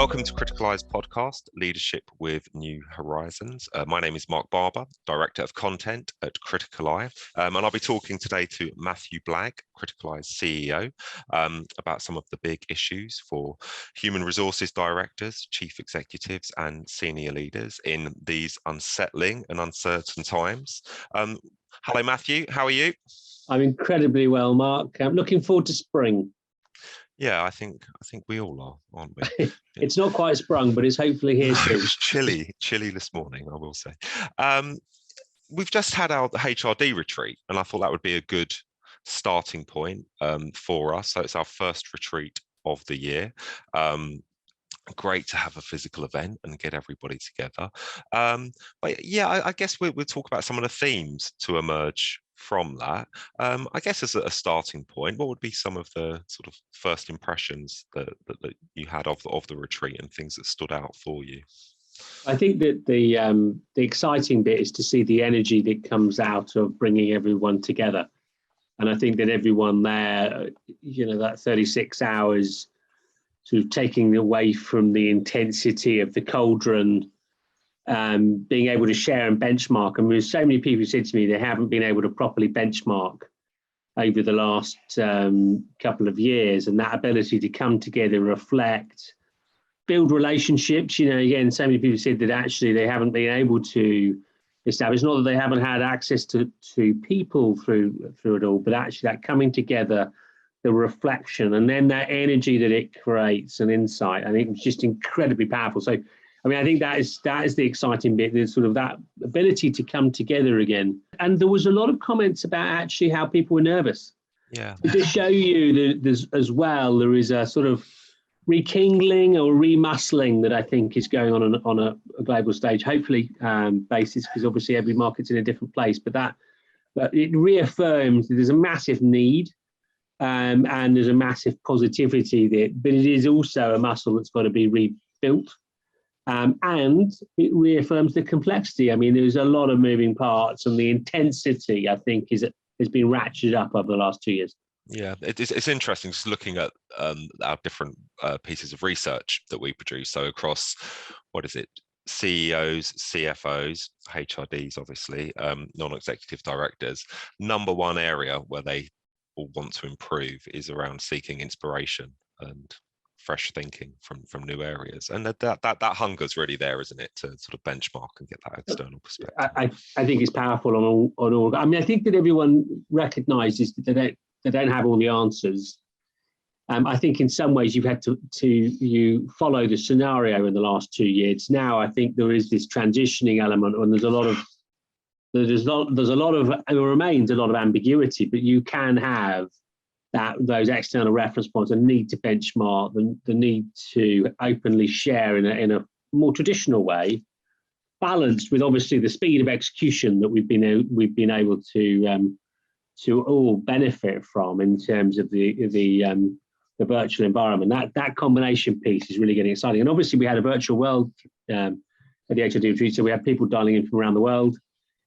Welcome to Criticaleye's podcast, Leadership with New Horizons. My name is Marc Barber, Director of Content at Criticaleye, and I'll be talking today to Matthew Blagg, Criticaleye's CEO, about some of the big issues for human resources directors, chief executives, and senior leaders in these unsettling and uncertain times. Hello, Matthew. How are you? I'm incredibly well, Mark. I'm looking forward to spring. Yeah, I think we all are, aren't we? It's not quite sprung, but it's hopefully here soon. It's chilly this morning, I will say. We've just had our HRD retreat, and I thought that would be a good starting point for us. So it's our first retreat of the year. Great to have a physical event and get everybody together. But yeah, I guess we'll talk about some of the themes to emerge from that. I guess as a starting point, what would be some of the sort of first impressions that you had of the retreat and things that stood out for you? I think that the exciting bit is to see the energy that comes out of bringing everyone together. And I think that everyone there, that 36 hours sort of taking away from the intensity of the cauldron, being able to share and benchmark. I mean, there's so many people who said to me they haven't been able to properly benchmark over the last couple of years, and that ability to come together, reflect, build relationships. Again, so many people said that actually they haven't been able to establish, not that they haven't had access to people through it all, but actually that coming together, the reflection, and then that energy that it creates and insight. I think it's just incredibly powerful. So, I mean, I think that is the exciting bit, there's sort of that ability to come together again. And there was a lot of comments about actually how people were nervous. Yeah. To show you that there's, as well, there is a sort of rekindling or remuscling that I think is going on a global stage, hopefully basis, because obviously every market's in a different place, but it reaffirms that there's a massive need. And there's a massive positivity there, but it is also a muscle that's got to be rebuilt. And it reaffirms the complexity. I mean, there's a lot of moving parts, and the intensity, I think, has been ratcheted up over the last 2 years. Yeah, it's interesting just looking at our different pieces of research that we produce. So across, CEOs, CFOs, HRDs, obviously, non-executive directors, number one area where they all want to improve is around seeking inspiration and fresh thinking from new areas, and that hunger's really there, isn't it, to sort of benchmark and get that external perspective. I think it's powerful on all. I mean, I think that everyone recognises that they don't have all the answers. I think in some ways you've had to follow the scenario in the last 2 years. Now I think there is this transitioning element, and there remains a lot of ambiguity, but you can have those external reference points, the need to benchmark, the need to openly share in a more traditional way, balanced with obviously the speed of execution that we've been able to all benefit from in terms of the virtual environment. That combination piece is really getting exciting. And obviously we had a virtual world at the HRD Retreat, so we had people dialing in from around the world.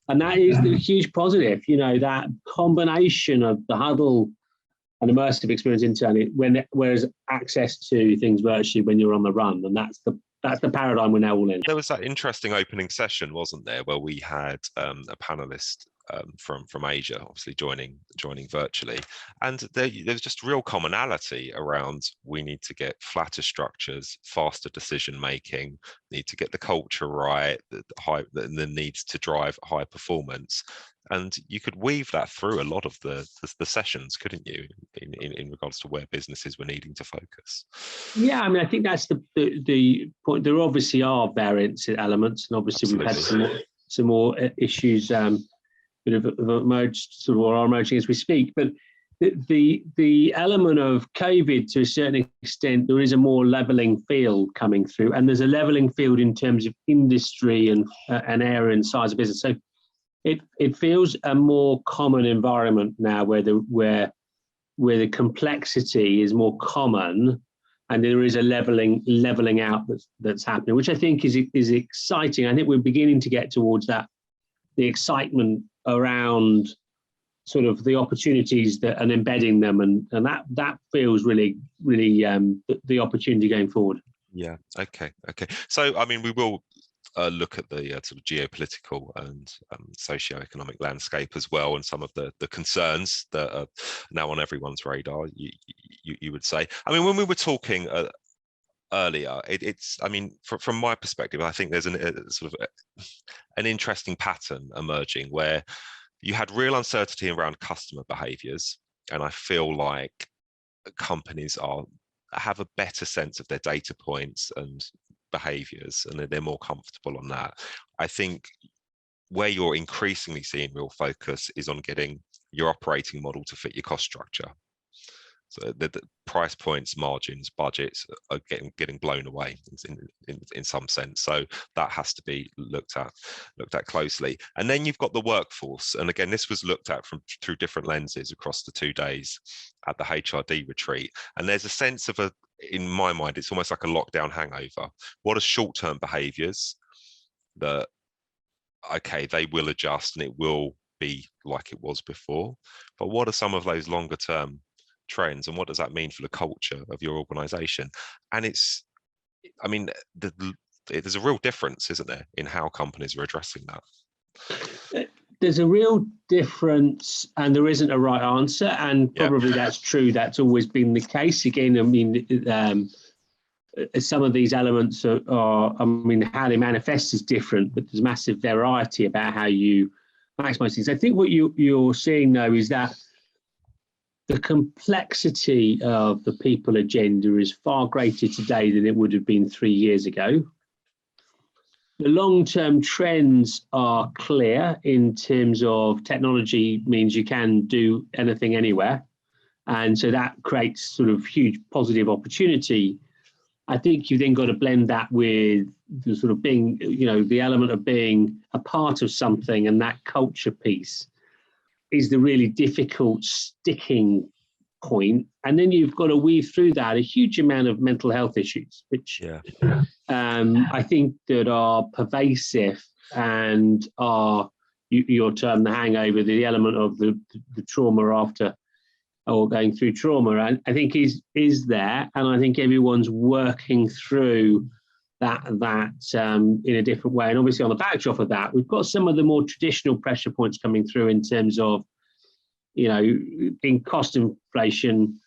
And that is the huge positive, that combination of the huddle and immersive experience internally, whereas access to things virtually when you're on the run, and that's the paradigm we're now all in. There was that interesting opening session, wasn't there, where we had a panelist from Asia, obviously joining virtually, and there's just real commonality around we need to get flatter structures, faster decision making, need to get the culture right, the needs to drive high performance. And you could weave that through a lot of the sessions, couldn't you, in regards to where businesses were needing to focus? Yeah, I mean, I think that's the point. There obviously are variance elements, and obviously Absolutely. We've had some more issues have emerged, sort of, or are emerging as we speak. But the element of COVID, to a certain extent, there is a more levelling field coming through, and there's a levelling field in terms of industry and area and size of business. So it feels a more common environment now where the complexity is more common, and there is a leveling out that's happening, which I think is exciting. I think we're beginning to get towards that, the excitement around sort of the opportunities that and embedding them, and that feels really the opportunity going forward. Yeah. Okay. So, I mean, we will look at the sort of geopolitical and socio-economic landscape as well, and some of the concerns that are now on everyone's radar. You would say. I mean, when we were talking earlier, it's. I mean, from my perspective, I think there's an interesting pattern emerging where you had real uncertainty around customer behaviours, and I feel like companies have a better sense of their data points and behaviors, and they're more comfortable on that. I think where you're increasingly seeing real focus is on getting your operating model to fit your cost structure. So the price points, margins, budgets are getting blown away in some sense. So that has to be looked at closely. And then you've got the workforce. And again, this was looked at through different lenses across the 2 days at the HRD retreat. And there's a sense of in my mind, it's almost like a lockdown hangover. What are short-term behaviors that, okay, they will adjust and it will be like it was before, but what are some of those longer term trends, and what does that mean for the culture of your organization? And I mean, there's a real difference, isn't there, in how companies are addressing that? There's a real difference, and there isn't a right answer, and probably that's true. That's always been the case. Again, I mean, some of these elements are, I mean, how they manifest is different, but there's massive variety about how you maximize things. I think what you're seeing, though, is that the complexity of the people agenda is far greater today than it would have been 3 years ago. The long-term trends are clear in terms of technology means you can do anything anywhere. And so that creates sort of huge positive opportunity. I think you've then got to blend that with the sort of being, the element of being a part of something, and that culture piece is the really difficult sticking point. And then you've got to weave through that a huge amount of mental health issues, which I think that are pervasive and are, your term, the hangover, the element of the trauma after or going through trauma, and I think is there. And I think everyone's working through that in a different way. And obviously on the backdrop of that, we've got some of the more traditional pressure points coming through in terms of, in cost inflation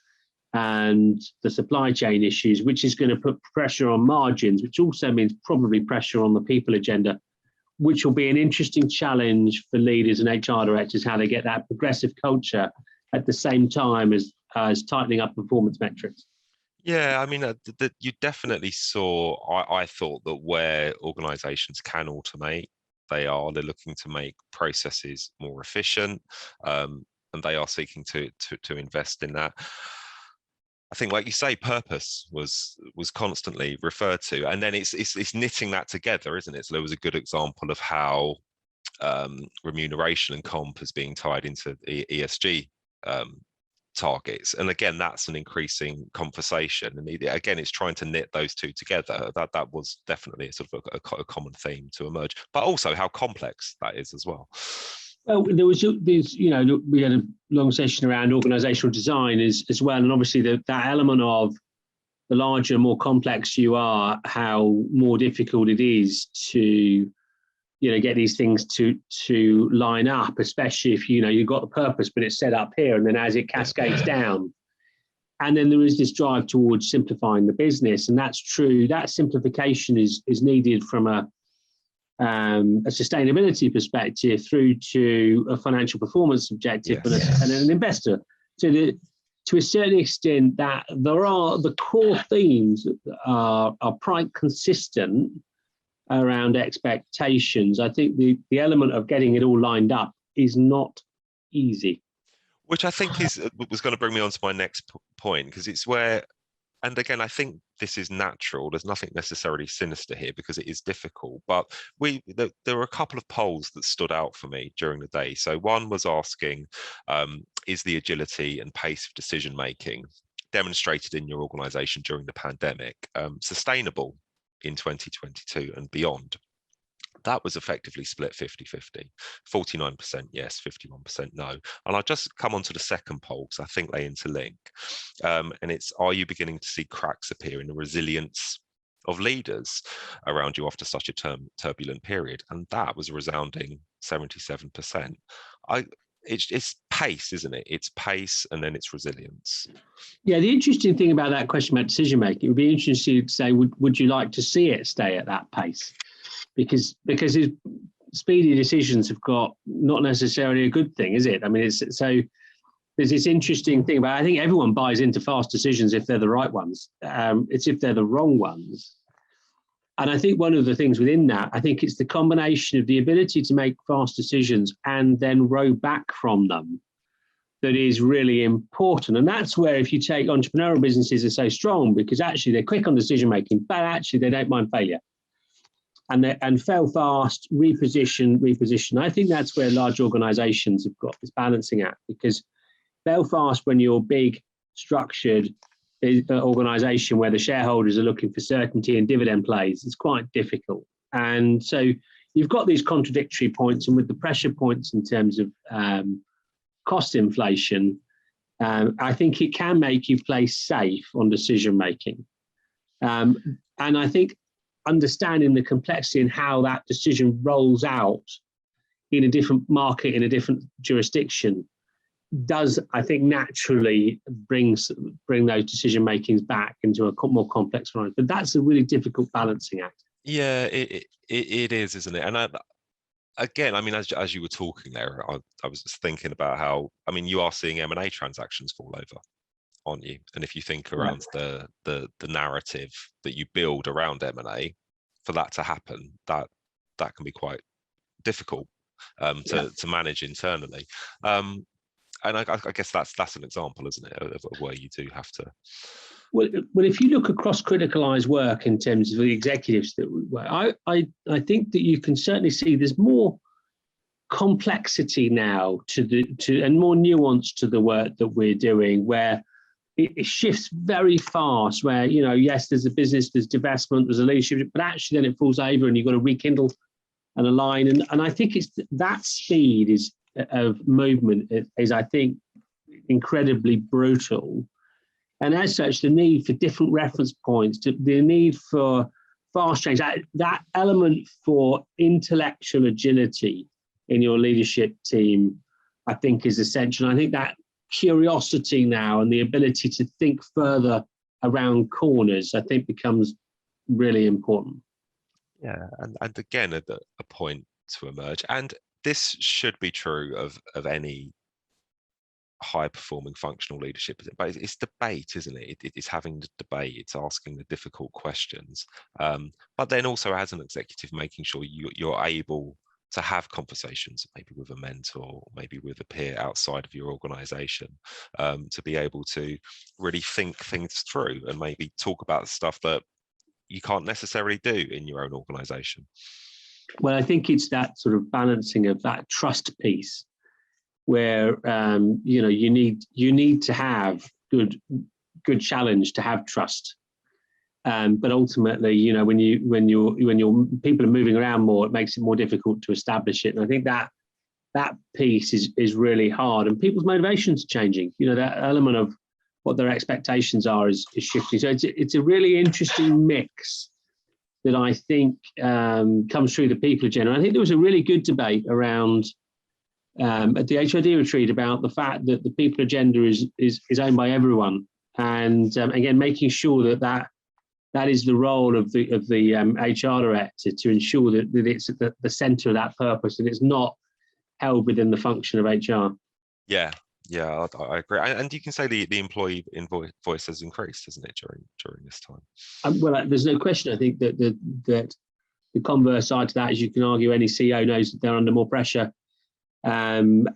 and the supply chain issues, which is going to put pressure on margins, which also means probably pressure on the people agenda, which will be an interesting challenge for leaders and HR directors, how they get that progressive culture at the same time as tightening up performance metrics. Yeah, I mean, you definitely saw, I thought that where organizations can automate, they're looking to make processes more efficient, and they are seeking to invest in that. I think, like you say, purpose was constantly referred to, and then it's knitting that together, isn't it? So there was a good example of how remuneration and comp is being tied into ESG targets, and again, that's an increasing conversation, and again, it's trying to knit those two together. That was definitely a sort of a common theme to emerge, but also how complex that is as well. Well, we had a long session around organizational design as well, and obviously that element of the larger, more complex you are, how more difficult it is to get these things to line up, especially if you've got the purpose, but it's set up here, and then as it cascades down, and then there is this drive towards simplifying the business, and that's true. That simplification is needed from a sustainability perspective through to a financial performance objective and an investor. So to a certain extent, that there are the core themes are quite consistent around expectations. I think the element of getting it all lined up is not easy. Which I think was going to bring me on to my next point, because it's where, and again, I think this is natural. There's nothing necessarily sinister here because it is difficult. But there were a couple of polls that stood out for me during the day. So one was asking, is the agility and pace of decision making demonstrated in your organization during the pandemic sustainable in 2022 and beyond? That was effectively split 50-50, 49% yes, 51% no. And I'll just come on to the second poll because I think they interlink. And it's, are you beginning to see cracks appear in the resilience of leaders around you after such a turbulent period, and that was a resounding 77%. It's pace, isn't it? It's pace, and then it's resilience. Yeah, the interesting thing about that question about decision making, it would be interesting to say, would you like to see it stay at that pace? Because speedy decisions have got not necessarily a good thing, is it? I mean, it's so there's this interesting thing about, I think everyone buys into fast decisions if they're the right ones. It's if they're the wrong ones. And I think one of the things within that, I think it's the combination of the ability to make fast decisions and then row back from them that is really important. And that's where, if you take entrepreneurial businesses, are so strong, because actually they're quick on decision making, but actually they don't mind failure. And fail fast, reposition. I think that's where large organizations have got this balancing act, because fail fast when you're big, structured organization where the shareholders are looking for certainty and dividend plays, it's quite difficult. And so you've got these contradictory points, and with the pressure points in terms of cost inflation, I think it can make you play safe on decision making. And I think understanding the complexity and how that decision rolls out in a different market, in a different jurisdiction, does, I think, naturally bring those decision makings back into a more complex environment. But that's a really difficult balancing act. Yeah, it is, isn't it? And again, I mean, as you were talking there, I was just thinking about how, I mean, you are seeing M&A transactions fall over, aren't you? And if you think around the narrative that you build around M&A, for that to happen, that can be quite difficult to manage internally. And I guess that's an example, isn't it, of where you do have to. Well, if you look across Criticaleye's work in terms of the executives that we work, I think that you can certainly see there's more complexity now and more nuance to the work that we're doing, where it shifts very fast, where, you know, yes, there's a business, there's divestment, there's a leadership, but actually then it falls over and you've got to rekindle and align. And I think it's that speed of movement is, I think, incredibly brutal. And as such, the need for different reference points, the need for fast change, that element for intellectual agility in your leadership team, I think, is essential. I think that curiosity now and the ability to think further around corners, I think, becomes really important. Yeah, and again, a point to emerge. And this should be true of any high-performing functional leadership, but it's debate, isn't it? It's having the debate, it's asking the difficult questions, but then also as an executive, making sure you're able to have conversations, maybe with a mentor, maybe with a peer outside of your organization, to be able to really think things through and maybe talk about stuff that you can't necessarily do in your own organization. Well, I think it's that sort of balancing of that trust piece, where you know, you need to have good challenge to have trust, but ultimately, you know, when your people are moving around more, it makes it more difficult to establish it. And I think that piece is really hard, and people's motivations are changing. You know, that element of what their expectations are is shifting. So it's a really interesting mix that I think comes through the people agenda. I think there was a really good debate around at the HRD Retreat about the fact that the people agenda is owned by everyone, and again, making sure that is the role of the HR director, to ensure that it's at the centre of that purpose, and it's not held within the function of HR. Yeah, I agree. And you can say the employee voice has increased, hasn't it, during this time? Well, there's no question. I think that the converse side to that is, you can argue any CEO knows that they're under more pressure, and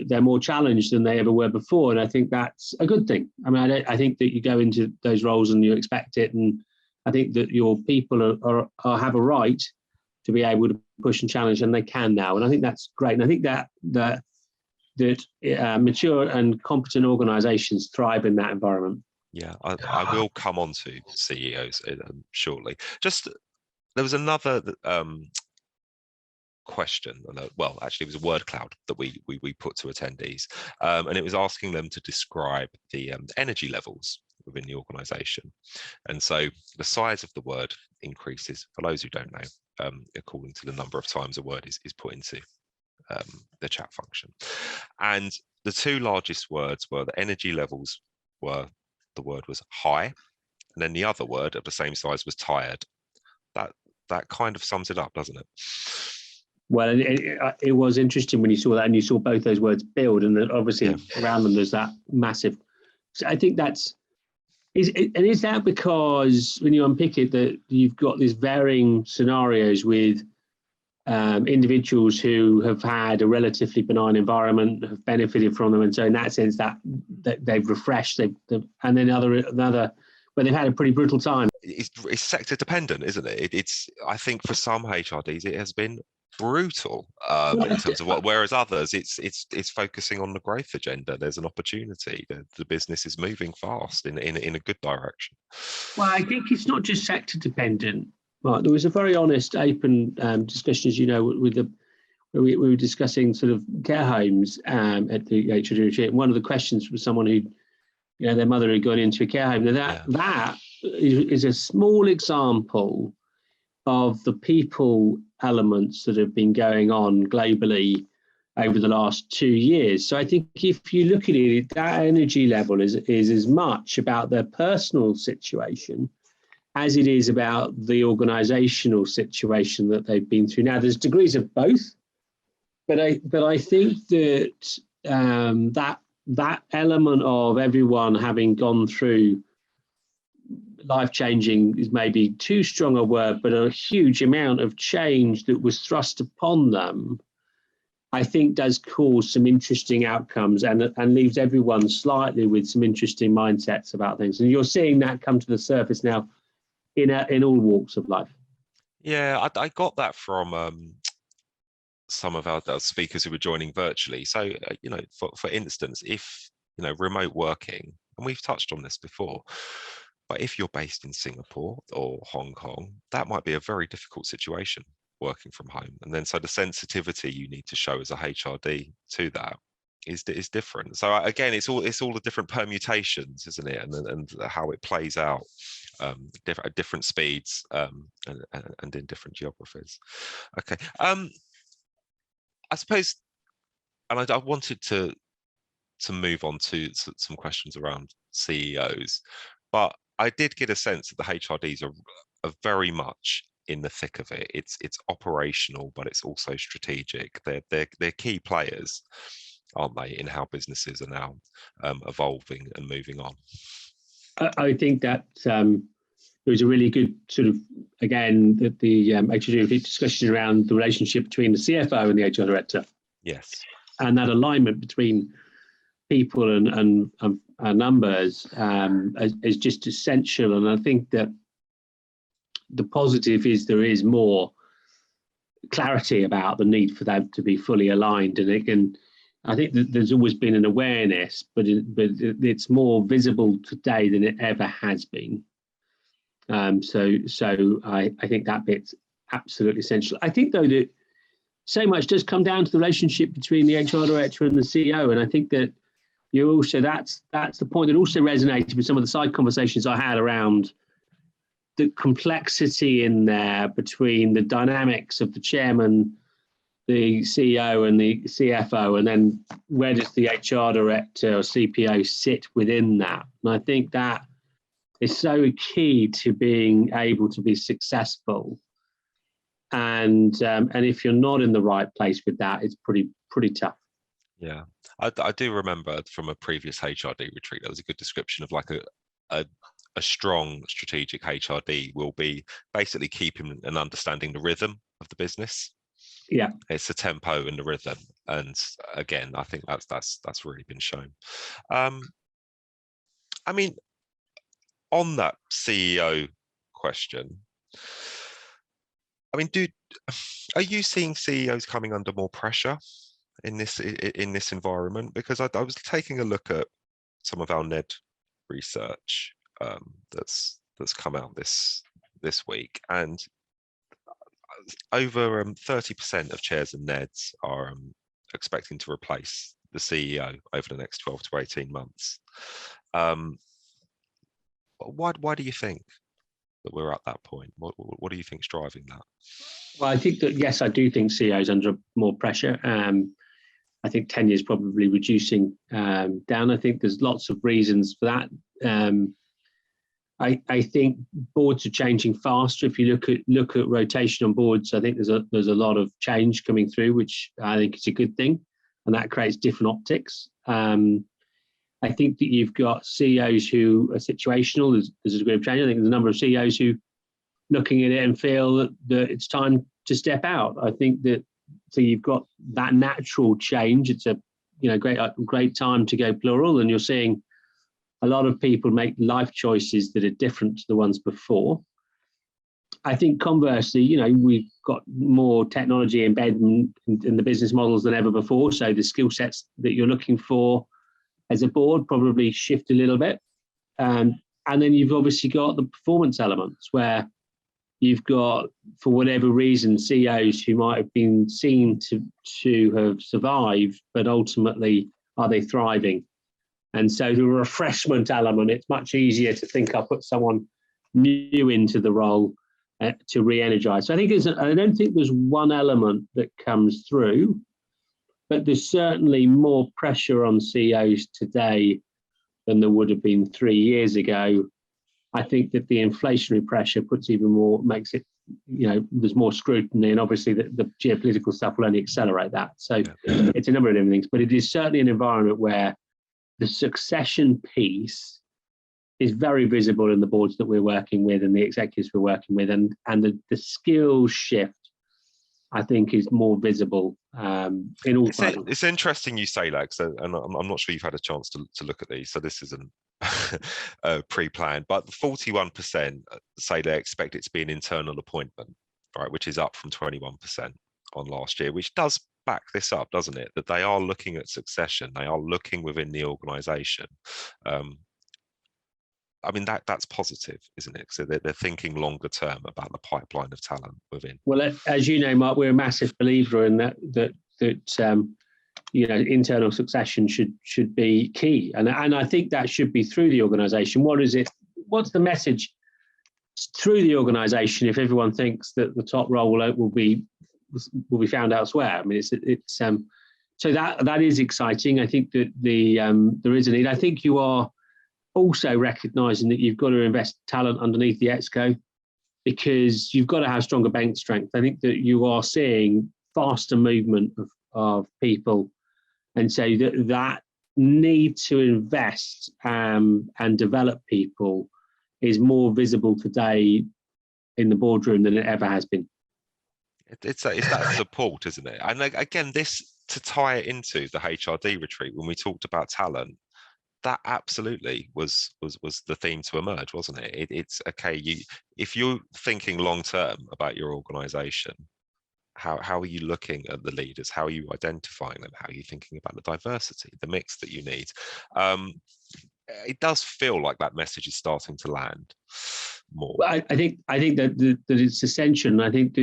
they're more challenged than they ever were before. And I think that's a good thing. I mean, I think that you go into those roles and you expect it, and I think that your people have a right to be able to push and challenge, and they can now. And I think that's great. And I think that mature and competent organizations thrive in that environment. Yeah, I will come on to CEOs shortly. Just, there was another question, well, actually it was a word cloud that we put to attendees, and it was asking them to describe the energy levels within the organization. And so the size of the word increases, for those who don't know, according to the number of times a word is put into the chat function. And the two largest words were the energy levels were, the word was high, and then the other word of the same size was tired. That kind of sums it up, doesn't it? Well, it was interesting when you saw that, and you saw both those words build, and obviously around them there's that massive. So I think is that because when you unpick it that you've got these varying scenarios with individuals who have had a relatively benign environment, have benefited from them, and so in that sense that they've refreshed, and then another where they've had a pretty brutal time. It's sector dependent, isn't it? It's I think for some HRDs it has been brutal in terms of what, whereas others it's focusing on the growth agenda. There's an opportunity. The business is moving fast in a good direction. Well, I think it's not just sector dependent. Mark, there was a very honest, open discussion, as you know, we were discussing sort of care homes at the HRD Retreat. One of the questions was someone who, their mother had gone into a care home. Now that is a small example of the people elements that have been going on globally over the last 2 years. So I think if you look at it, that energy level is as much about their personal situation as it is about the organizational situation that they've been through. Now, there's degrees of both, but I think that that element of everyone having gone through life-changing is maybe too strong a word, but a huge amount of change that was thrust upon them, I think does cause some interesting outcomes and leaves everyone slightly with some interesting mindsets about things. And you're seeing that come to the surface now in all walks of life. Yeah, I got that from some of our speakers who were joining virtually. So, for instance, if, remote working, and we've touched on this before, but if you're based in Singapore or Hong Kong, that might be a very difficult situation working from home. And then so the sensitivity you need to show as a HRD to that is different. So again, it's all the different permutations, isn't it? And how it plays out at different speeds and in different geographies. Okay. I suppose, and I wanted to move on to some questions around CEOs, but I did get a sense that the HRDs are very much in the thick of it. It's operational, but it's also strategic. They're key players, aren't they, in how businesses are now evolving and moving on. I think that there was a really good sort of, again, the HRD discussion around the relationship between the CFO and the HR director. Yes. And that alignment between people and numbers is just essential. And I think that the positive is there is more clarity about the need for them to be fully aligned. And I think that there's always been an awareness, but it's more visible today than it ever has been. So I think that bit's absolutely essential. I think, though, that so much does come down to the relationship between the HR director and the CEO. And I think that you also, that's the point that also resonated with some of the side conversations I had around the complexity in there between the dynamics of the chairman, the CEO and the CFO, and then where does the HR director or CPO sit within that? And I think that is so key to being able to be successful. And if you're not in the right place with that, it's pretty tough. Yeah, I do remember from a previous HRD retreat, there was a good description of like a strong strategic HRD will be basically keeping and understanding the rhythm of the business. Yeah, it's the tempo and the rhythm, and again, I think that's really been shown. I mean, on that CEO question, I mean, are you seeing CEOs coming under more pressure in this environment? Because I was taking a look at some of our NED research that's come out this week, and over 30% of chairs and NEDs are expecting to replace the CEO over the next 12 to 18 months. Why do you think that we're at that point? What do you think's driving that? Well, I think that, yes, I do think CEOs under more pressure. I think tenure is probably reducing down. I think there's lots of reasons for that. I think boards are changing faster. If you look at rotation on boards, I think there's a lot of change coming through, which I think is a good thing, and that creates different optics. I think that you've got CEOs who are situational. There's a degree of change. I think there's a number of CEOs who looking at it and feel that it's time to step out. I think that so you've got that natural change. It's a great time to go plural, and you're seeing a lot of people make life choices that are different to the ones before. I think conversely, we've got more technology embedded in the business models than ever before. So the skill sets that you're looking for as a board probably shift a little bit. And then you've obviously got the performance elements where you've got, for whatever reason, CEOs who might have been seen to have survived, but ultimately, are they thriving? And so the refreshment element, it's much easier to think I'll put someone new into the role to re-energize. So I don't think there's one element that comes through, but there's certainly more pressure on CEOs today than there would have been 3 years ago. I think that the inflationary pressure makes it, there's more scrutiny, and obviously the geopolitical stuff will only accelerate that. So it's a number of different things, but it is certainly an environment where the succession piece is very visible in the boards that we're working with and the executives we're working with, and the skills shift, I think, is more visible in all sides. It's interesting you say that, and I'm not sure you've had a chance to look at these, so this isn't pre-planned, but 41% say they expect it to be an internal appointment, right, which is up from 21% on last year, which does back this up, doesn't it? That they are looking at succession, they are looking within the organisation. I mean, that's positive, isn't it? So they're thinking longer term about the pipeline of talent within. Well, as you know, Mark, we're a massive believer in that internal succession should be key, and I think that should be through the organisation. What's the message through the organisation if everyone thinks that the top role will be found elsewhere? I mean, it's so that is exciting. I think that there is a need. I think you are also recognising that you've got to invest talent underneath the exco, because you've got to have stronger bench strength. I think that you are seeing faster movement of people, and so that need to invest and develop people is more visible today in the boardroom than it ever has been. It's that support, isn't it? And again, this to tie it into the HRD retreat when we talked about talent, that absolutely was the theme to emerge, wasn't it? It's okay. If you're thinking long term about your organisation, how are you looking at the leaders? How are you identifying them? How are you thinking about the diversity, the mix that you need? It does feel like that message is starting to land more. Well, I think that it's essential, and I think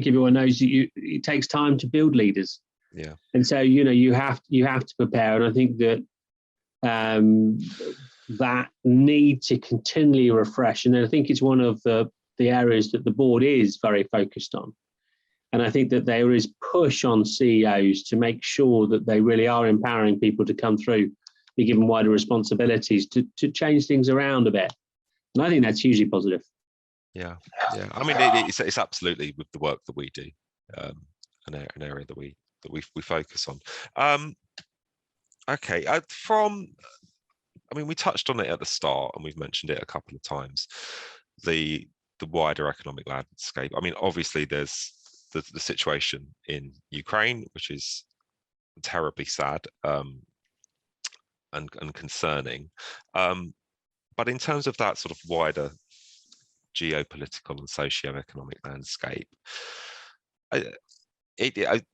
everyone knows that it takes time to build leaders. Yeah. And so you have to prepare, and I think that that need to continually refresh, and I think it's one of the areas that the board is very focused on. And I think that there is push on CEOs to make sure that they really are empowering people to come through, be given wider responsibilities to change things around a bit. And I think that's hugely positive. Yeah. I mean, it's absolutely with the work that we do, an area that we focus on. Okay. We touched on it at the start, and we've mentioned it a couple of times. The wider economic landscape. I mean, obviously, there's the situation in Ukraine, which is terribly sad and concerning. But in terms of that sort of wider geopolitical and socio-economic landscape,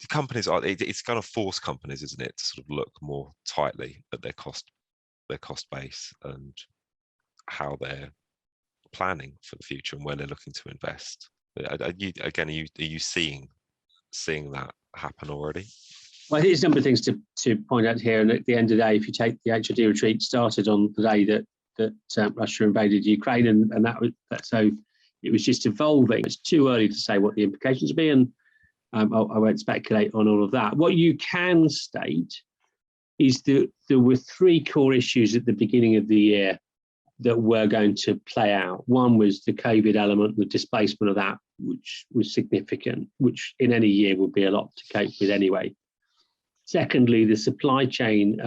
companies it's going to force companies, isn't it, to sort of look more tightly at their cost base and how they're planning for the future and where they're looking to invest. Are you seeing that happen already? Well, I think there's a number of things to point out here. And at the end of the day, if you take the HRD retreat started on the day that Russia invaded Ukraine, and so it was just evolving. It's too early to say what the implications will be, and I won't speculate on all of that. What you can state is that there were three core issues at the beginning of the year that were going to play out. One was the COVID element, the displacement of that, which was significant, which in any year would be a lot to cope with anyway. Secondly, the supply chain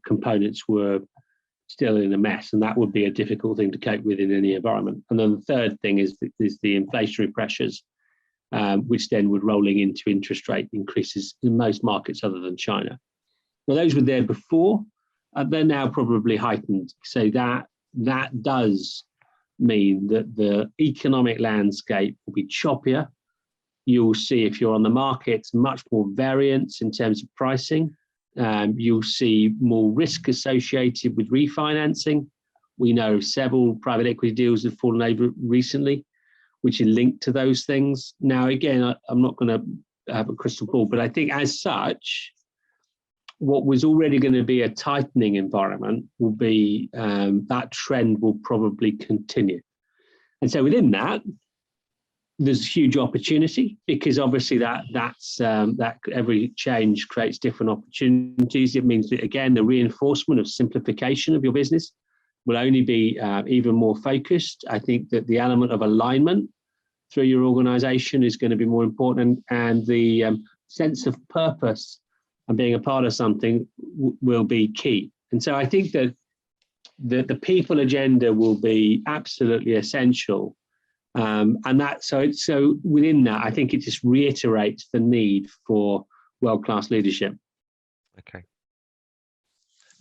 components were still in a mess, and that would be a difficult thing to cope with in any environment. And then the third thing is the inflationary pressures, which then would rolling into interest rate increases in most markets other than China. Well, those were there before, they're now probably heightened. So that does mean that the economic landscape will be choppier. You'll see, if you're on the markets, much more variance in terms of pricing. You'll see more risk associated with refinancing. We know several private equity deals have fallen over recently, which are linked to those things. Now, again, I'm not going to have a crystal ball, but I think as such, what was already going to be a tightening environment will be, that trend will probably continue. And so within that, there's huge opportunity, because obviously that every change creates different opportunities. It means that, again, the reinforcement of simplification of your business will only be even more focused. I think that the element of alignment through your organization is going to be more important, and the sense of purpose and being a part of something will be key. And so I think that the people agenda will be absolutely essential. And that so within that, I think it just reiterates the need for world-class leadership. Okay.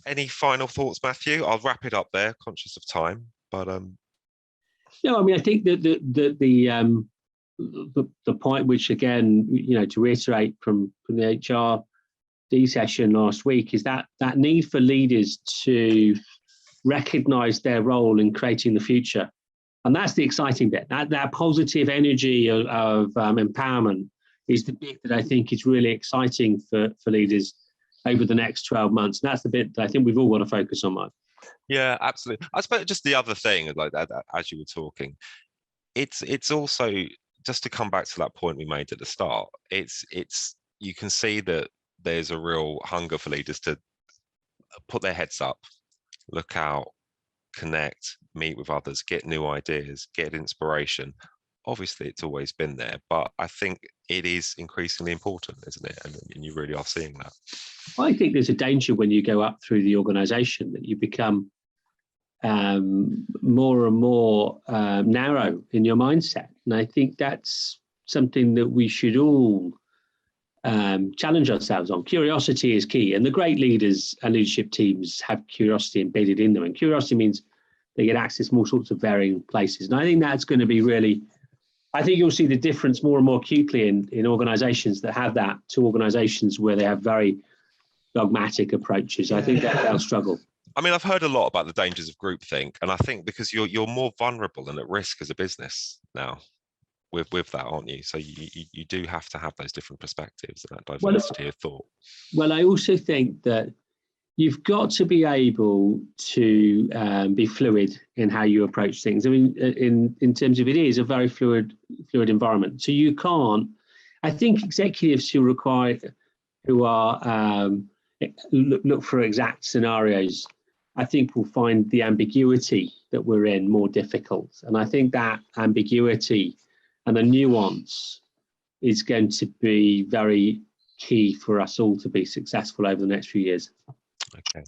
Any final thoughts, Matthew? I'll wrap it up there, conscious of time. But no, I mean, I think that the point, which again, to reiterate from the HRD session last week, is that need for leaders to recognise their role in creating the future. And that's the exciting bit. That positive energy of empowerment is the bit that I think is really exciting for leaders over the next 12 months. And that's the bit that I think we've all got to focus on, Marc. Yeah, absolutely. I suppose just the other thing, like that, as you were talking, it's also, just to come back to that point we made at the start, it's you can see that there's a real hunger for leaders to put their heads up, look out, connect, meet with others, get new ideas, get inspiration. Obviously, it's always been there, but I think it is increasingly important, isn't it? And you really are seeing that. I think there's a danger when you go up through the organisation that you become more and more narrow in your mindset. And I think that's something that we should all challenge ourselves on. Curiosity is key, and the great leaders and leadership teams have curiosity embedded in them. And curiosity means they get access to all sorts of varying places. And I think that's going to be really, I think you'll see the difference more and more acutely in organizations that have that to organizations where they have very dogmatic approaches. I think that they'll struggle. I mean, I've heard a lot about the dangers of groupthink, and I think because you're more vulnerable and at risk as a business now with that, aren't you? So you do have to have those different perspectives and that diversity of thought. Well, I also think that you've got to be able to be fluid in how you approach things. I mean, in terms of, it is a very fluid environment. So you can't, I think executives who are look for exact scenarios, I think will find the ambiguity that we're in more difficult. And I think that ambiguity and the nuance is going to be very key for us all to be successful over the next few years. Okay.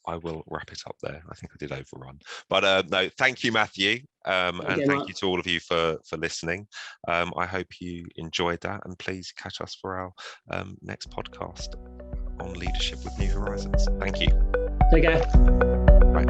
I will wrap it up there. I think I did overrun. But no, thank you, Matthew. And thank you to all of you for listening. I hope you enjoyed that. And please catch us for our next podcast on leadership with New Horizons. Thank you. Take care. Bye.